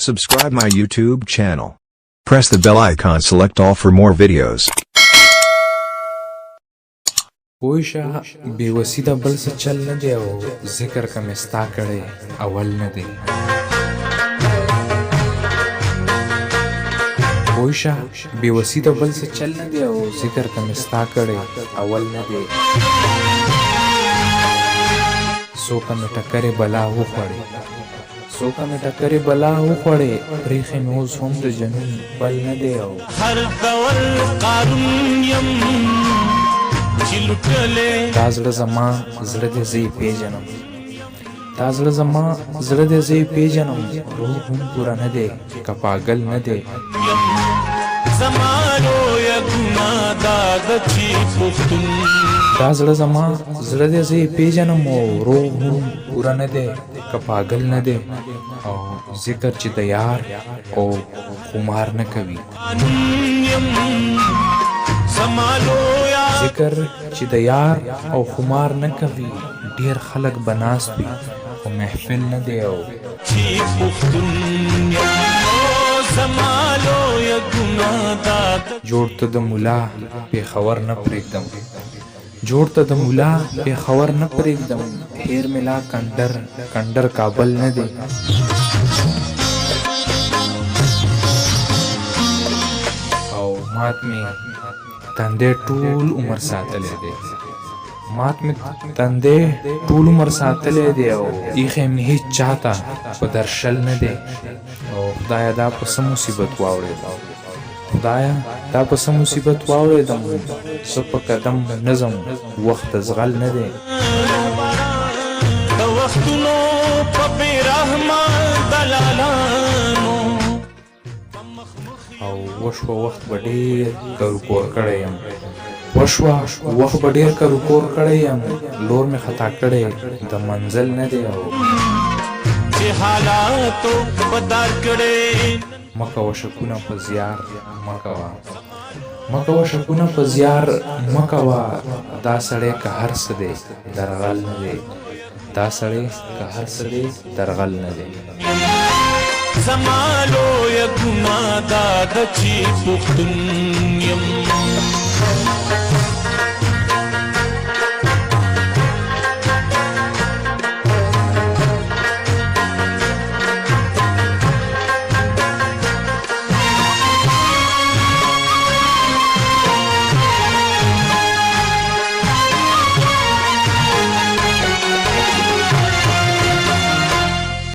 Subscribe my YouTube channel. Press the bell icon, select all for more videos. پویشه بیوسی د بل څه چل نه دی او ذکر که مې ستا کړی اول نه دی. پویشه بیوسی د بل څه چل نه دی او ذکر که مې ستا کړی اول نه دی. څو که مې ټکرې بلا وخوړې پریښې مې اوس هم د جنون بل نه دی او هر ډول قارون یم دا زړه زما زړه دې زه یې پېژنم روح هم پوره نه دی که پاگل نه دی. زما لویه ګناه دا ده چې پښتون دا زړه زما زړه دې زه یې پېژنم او روح هم پوره نه دی که پاگل نه دی. او ذکر چې د یار او خمار نه کوي ذکر چې د یار او خمار نه کوي. ډیر خلک به ناست وي خو محفل نه دی او جوړ ته د ملا پېښور نه پرېږدم هیر ملا کندر کابل نه دی. او مات مې تندې ټول عمر ساتلی دی او ایښی مې هېڅ چاته په درشل نه دی. او خدایه دا په څه مصیبت واورېدم څه په قدم نظم وخت د زغل نه دی. د وختونو په بې رحمه دلالانو او وشوه وخت به ډېر کروکور کړی یم لور مې خطا کړی د منزل نه دی. او چې حالاتو بدار کړی مکوه شکونه په زیار مکوه دا سړی که هر څه دی درغل نه دی. زما لویه ګناه دا ده چې پښتون یم